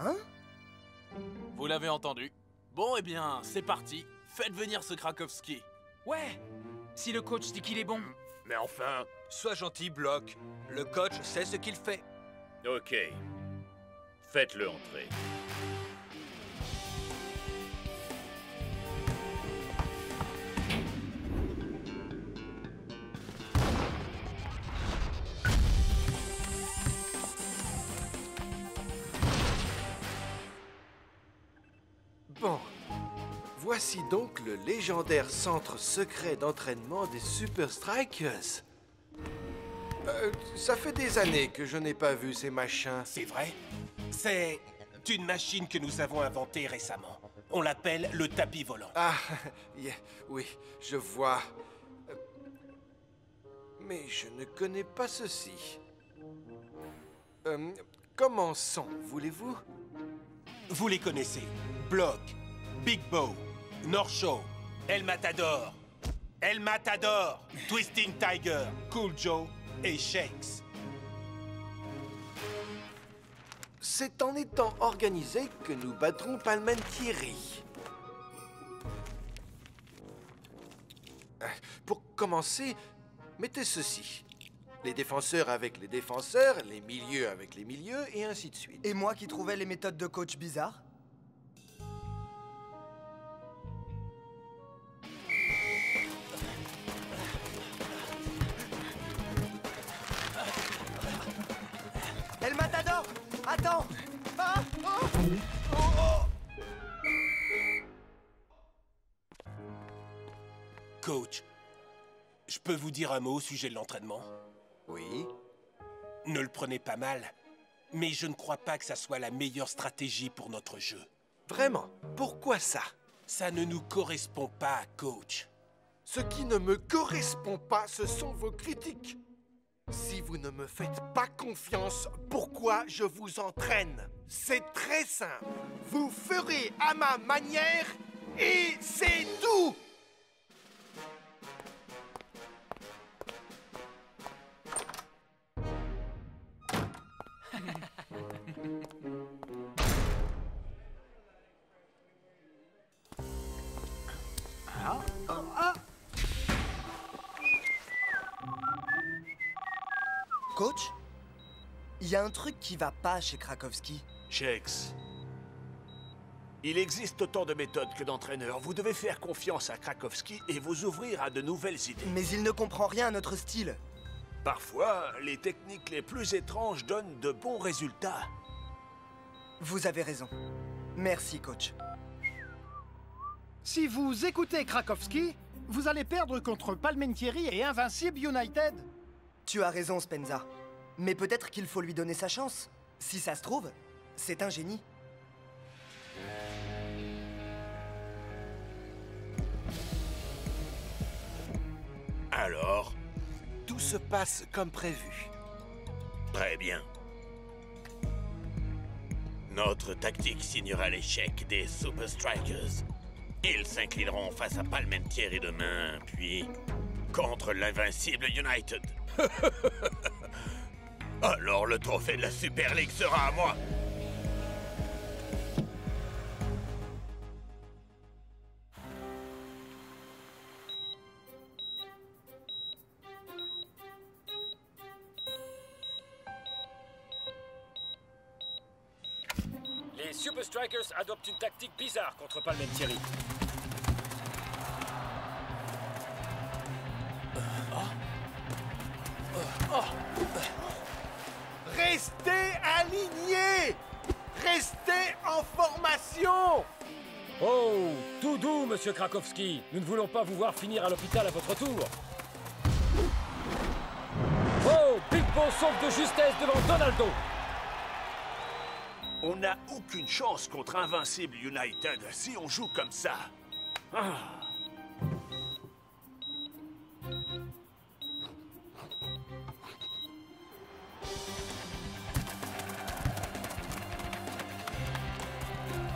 Hein? Vous l'avez entendu. Bon, eh bien, c'est parti. Faites venir ce Krakowski. Ouais, si le coach dit qu'il est bon. Mais enfin... Sois gentil, Block. Le coach sait ce qu'il fait. Ok. Faites-le entrer. Bon, voici donc le légendaire centre secret d'entraînement des Super Strikers. Ça fait des années que je n'ai pas vu ces machins. C'est vrai? C'est une machine que nous avons inventée récemment. On l'appelle le tapis volant. Ah, oui, je vois. Mais je ne connais pas ceci. Commençons, voulez-vous? Vous les connaissez. Block, Big Bow, North Show, El Matador, Twisting Tiger, Cool Joe et Shakes. C'est en étant organisés que nous battrons Palmentieri. Pour commencer, mettez ceci. Les défenseurs avec les défenseurs, les milieux avec les milieux, et ainsi de suite. Et moi qui trouvais les méthodes de coach bizarres? El Matador! Attends! Ah! Oh! Oh! Coach, je peux vous dire un mot au sujet de l'entraînement? Oui. Ne le prenez pas mal, mais je ne crois pas que ça soit la meilleure stratégie pour notre jeu. Vraiment? Pourquoi ça? Ça ne nous correspond pas, Coach. Ce qui ne me correspond pas, ce sont vos critiques. Si vous ne me faites pas confiance, pourquoi je vous entraîne? C'est très simple. Vous ferez à ma manière et c'est tout! Coach, il y a un truc qui va pas chez Krakowski. Shakes. Il existe autant de méthodes que d'entraîneurs. Vous devez faire confiance à Krakowski et vous ouvrir à de nouvelles idées. Mais il ne comprend rien à notre style. Parfois, les techniques les plus étranges donnent de bons résultats. Vous avez raison. Merci, coach. Si vous écoutez Krakowski, vous allez perdre contre Palmentieri et Invincible United. Tu as raison, Spenza. Mais peut-être qu'il faut lui donner sa chance. Si ça se trouve, c'est un génie. Alors? Tout se passe comme prévu. Très bien. Notre tactique signera l'échec des Super Strikers. Ils s'inclineront face à Palmentieri demain, puis contre l'Invincible United. Alors le trophée de la Super League sera à moi. Les Super Strikers adoptent une tactique bizarre contre Palmentieri. Restez alignés! Restez en formation! Oh, tout doux, monsieur Krakowski. Nous ne voulons pas vous voir finir à l'hôpital à votre tour. Oh, Big Bo sauve de justesse devant Donaldo. On n'a aucune chance contre Invincible United si on joue comme ça. Ah.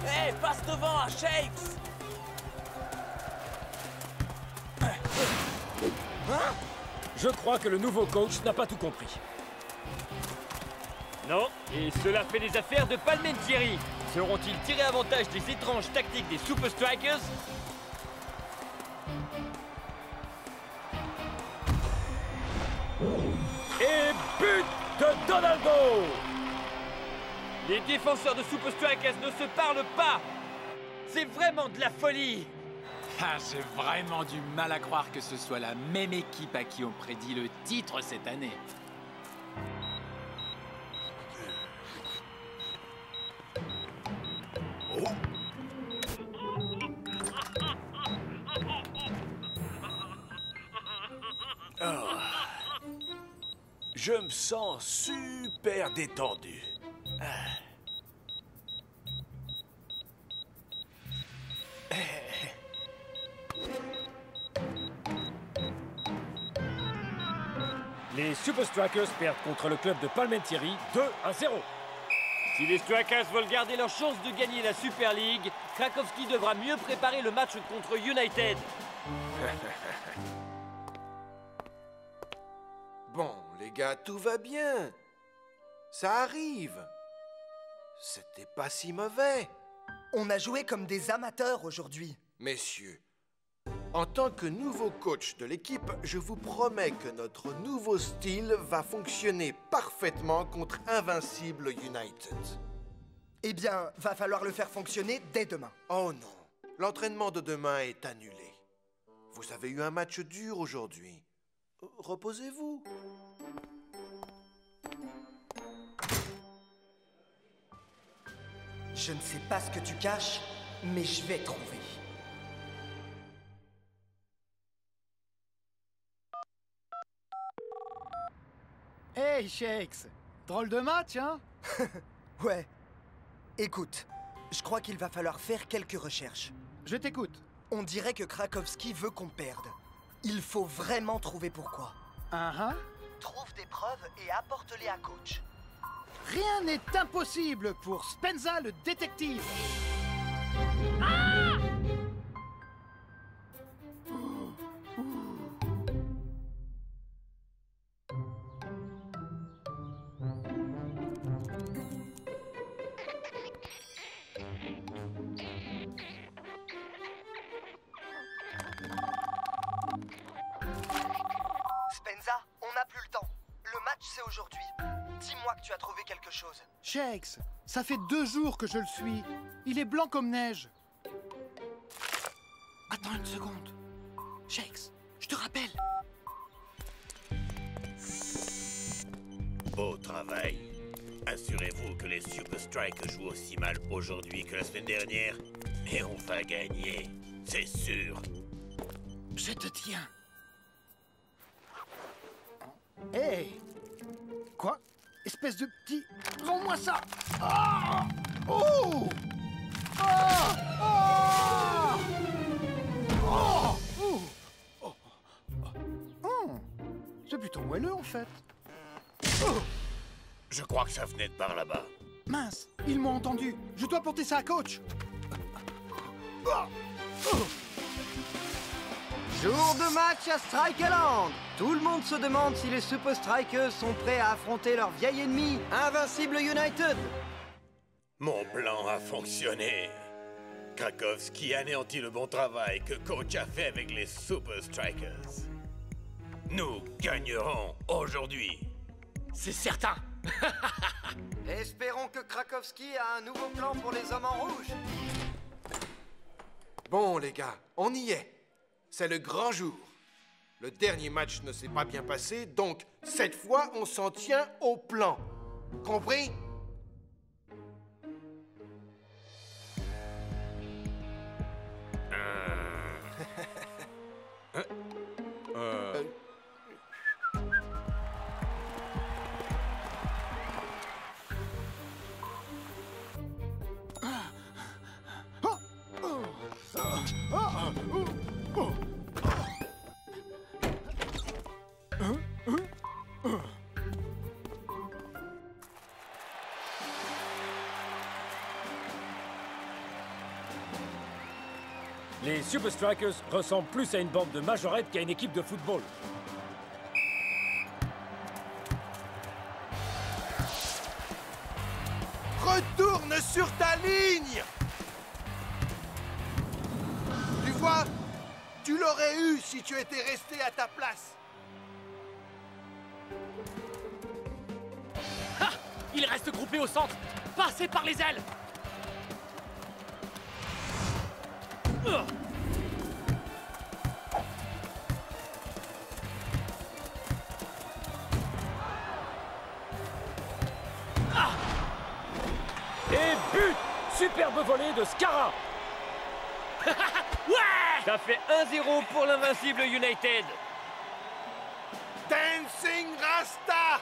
Hey, passe devant à Shakes! Je crois que le nouveau coach n'a pas tout compris. Non, et cela fait les affaires de Palmentieri. Sauront-ils tirer avantage des étranges tactiques des Super Strikers? Et but de Donaldo! Les défenseurs de Super Strikers ne se parlent pas! C'est vraiment de la folie! Ah, j'ai vraiment du mal à croire que ce soit la même équipe à qui on prédit le titre cette année. Oh. Je me sens super détendu. Les Super Strikers perdent contre le club de Palmentieri 2-0. Si les Strikers veulent garder leur chance de gagner la Super League, Krakowski devra mieux préparer le match contre United. Bon, les gars, tout va bien. Ça arrive. C'était pas si mauvais. On a joué comme des amateurs aujourd'hui. Messieurs, en tant que nouveau coach de l'équipe, je vous promets que notre nouveau style va fonctionner parfaitement contre Invincible United. Eh bien, va falloir le faire fonctionner dès demain. Oh non, l'entraînement de demain est annulé. Vous avez eu un match dur aujourd'hui. Reposez-vous. Je ne sais pas ce que tu caches, mais je vais trouver. Hey, Shakes! Drôle de match, hein? Ouais. Écoute, je crois qu'il va falloir faire quelques recherches. Je t'écoute. On dirait que Krakowski veut qu'on perde. Il faut vraiment trouver pourquoi. Trouve des preuves et apporte-les à coach. Rien n'est impossible pour Spenza le détective. Spenza, on n'a plus le temps. Le match, c'est aujourd'hui. Dis-moi que tu as trouvé quelque chose. Shakes, ça fait 2 jours que je le suis. Il est blanc comme neige. Attends une seconde. Shakes, je te rappelle. Beau travail. Assurez-vous que les Super Strikers jouent aussi mal aujourd'hui que la semaine dernière. Et on va gagner, c'est sûr. Je te tiens. Hey! Quoi? Espèce de petit... Rends-moi ça! Ah! Oh! Ah! Ah! Oh! Oh! Oh! C'est plutôt moelleux, en fait. Oh! Je crois que ça venait de par là-bas. Mince, ils m'ont entendu. Je dois porter ça à coach. Ah! Oh! Jour de match à Strikeland. Tout le monde se demande si les Super Strikers sont prêts à affronter leur vieil ennemi, Invincible United. Mon plan a fonctionné. Krakowski anéantit le bon travail que coach a fait avec les Super Strikers. Nous gagnerons aujourd'hui. C'est certain. Espérons que Krakowski a un nouveau plan pour les hommes en rouge. Bon, les gars, on y est. C'est le grand jour. Le dernier match ne s'est pas bien passé, donc cette fois, on s'en tient au plan. Compris? Les Super Strikers ressemblent plus à une bande de majorettes qu'à une équipe de football. Retourne sur ta ligne! Tu vois, tu l'aurais eu si tu étais resté à ta place. Ah! Il reste groupé au centre. Passez par les ailes. Et but! Superbe volée de Skara! Ouais! Ça fait 1-0 pour l'Invincible United. Dancing Rasta!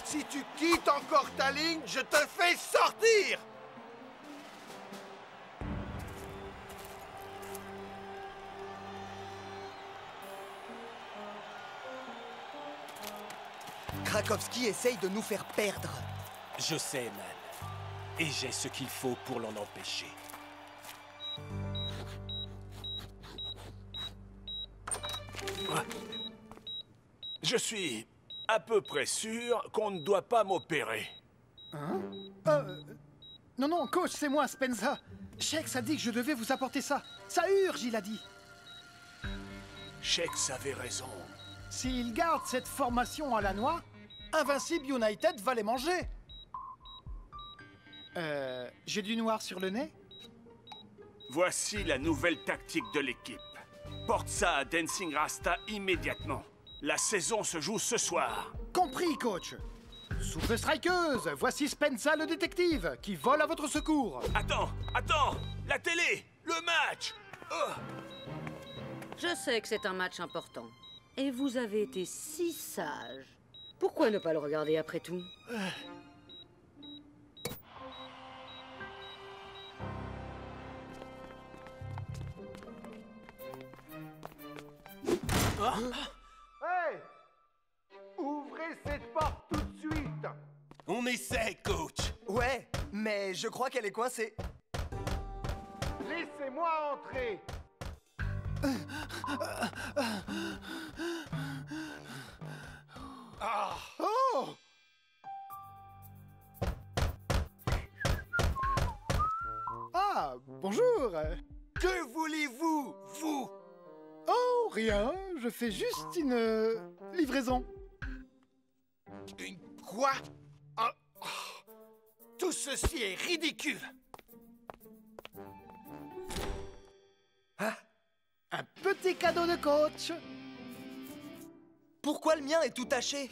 Si tu quittes encore ta ligne, je te fais sortir! Krakowski essaye de nous faire perdre. Je sais, man. Et j'ai ce qu'il faut pour l'en empêcher. Je suis à peu près sûr qu'on ne doit pas m'opérer. Hein? Non, non, coach, c'est moi, Spenza. Shex a dit que je devais vous apporter ça. Ça urge, il a dit. Shex avait raison. S'il garde cette formation à la noix, Invincible United va les manger. J'ai du noir sur le nez? Voici la nouvelle tactique de l'équipe. Porte ça à Dancing Rasta immédiatement. La saison se joue ce soir. Compris, coach. Super Strikeuse, voici Spenza le détective, qui vole à votre secours. Attends, la télé, le match. Je sais que c'est un match important. Et vous avez été si sage Pourquoi ne pas le regarder après tout? Hey! Ouvrez cette porte tout de suite! On essaie, coach. Ouais, mais je crois qu'elle est coincée. Laissez-moi entrer! Oh! Ah, bonjour! Que voulez-vous, vous? Oh, rien, je fais juste une livraison. Une quoi? Ah, oh. Tout ceci est ridicule! Un petit cadeau de coach. Pourquoi le mien est tout taché?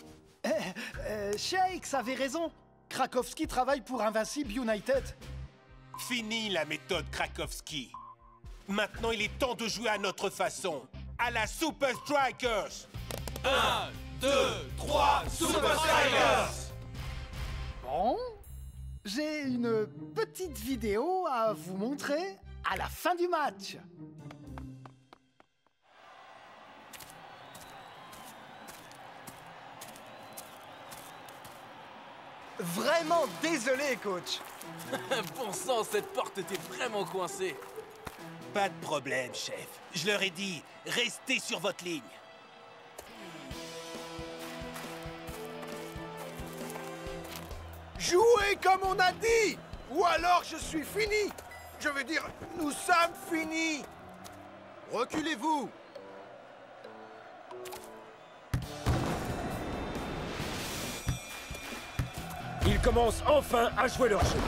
Shakes avait raison. Krakowski travaille pour Invincible United. Fini la méthode Krakowski. Maintenant, il est temps de jouer à notre façon. À la Super Strikers. 1, 2, 3, Super Strikers! Bon, j'ai une petite vidéo à vous montrer à la fin du match. Vraiment désolé, coach. Bon sang, cette porte était vraiment coincée. Pas de problème, chef. Je leur ai dit, restez sur votre ligne. Jouez comme on a dit! Ou alors je suis fini! Je veux dire, nous sommes finis! Reculez-vous! Ils commencent enfin à jouer leur jeu.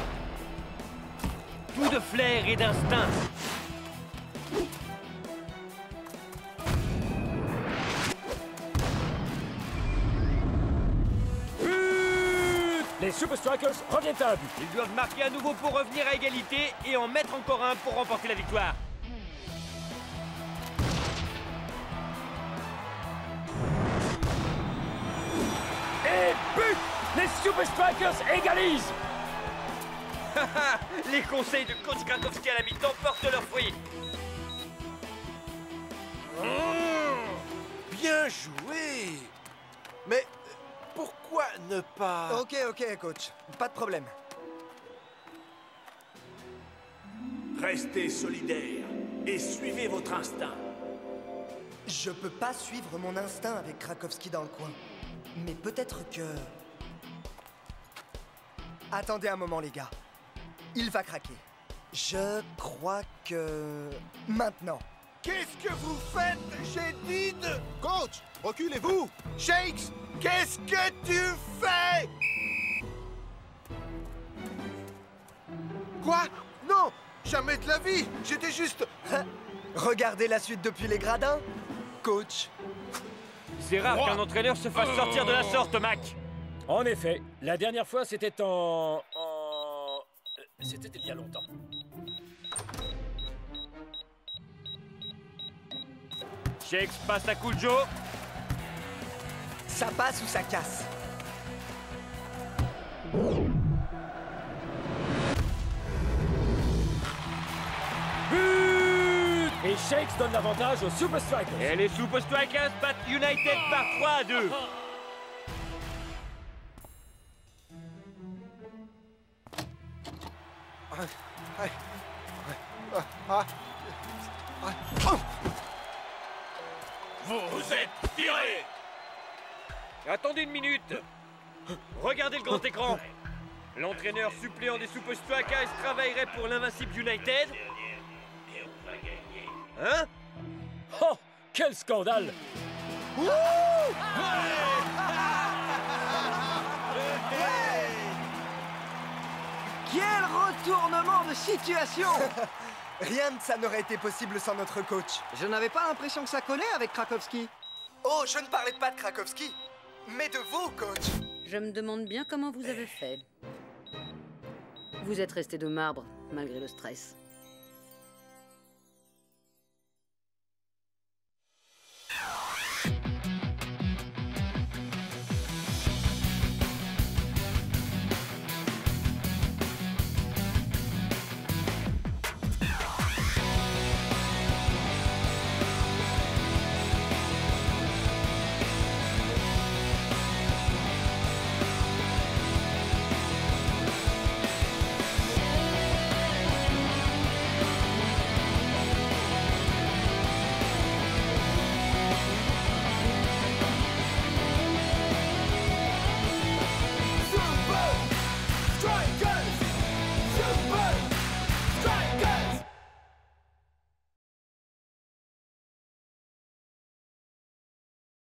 Tout de flair et d'instinct. But! Les Super Strikers reviennent à un but. Ils doivent marquer à nouveau pour revenir à égalité et en mettre encore un pour remporter la victoire. Et but! Les Super Strikers égalisent! Les conseils de coach Krakowski à la mi-temps portent leurs fruits. Bien joué! Mais pourquoi ne pas... Ok, coach. Pas de problème. Restez solidaires et suivez votre instinct. Je peux pas suivre mon instinct avec Krakowski dans le coin. Mais peut-être que... Attendez un moment, les gars. Il va craquer. Je crois que... Maintenant. Qu'est-ce que vous faites? J'ai dit de... Coach, reculez-vous! Shakes, qu'est-ce que tu fais? Quoi? Non! Jamais de la vie! J'étais juste... Regardez la suite depuis les gradins, coach. C'est rare qu'un entraîneur se fasse sortir de la sorte, Mac. En effet, la dernière fois c'était c'était il y a longtemps. Shakes passe à Cool Joe. Ça passe ou ça casse? But! Et Shakes donne l'avantage aux Super Strikers. Et les Super Strikers battent United par 3-2. Vous êtes virés! Attendez une minute. Regardez le grand écran. L'entraîneur suppléant des Super Strikers travaillerait pour l'Invincible United. Hein? Oh, quel scandale! Quel retournement de situation! Rien de ça n'aurait été possible sans notre coach. Je n'avais pas l'impression que ça collait avec Krakowski. Oh, je ne parlais pas de Krakowski, mais de vous, coach. Je me demande bien comment vous avez fait. Vous êtes resté de marbre, malgré le stress.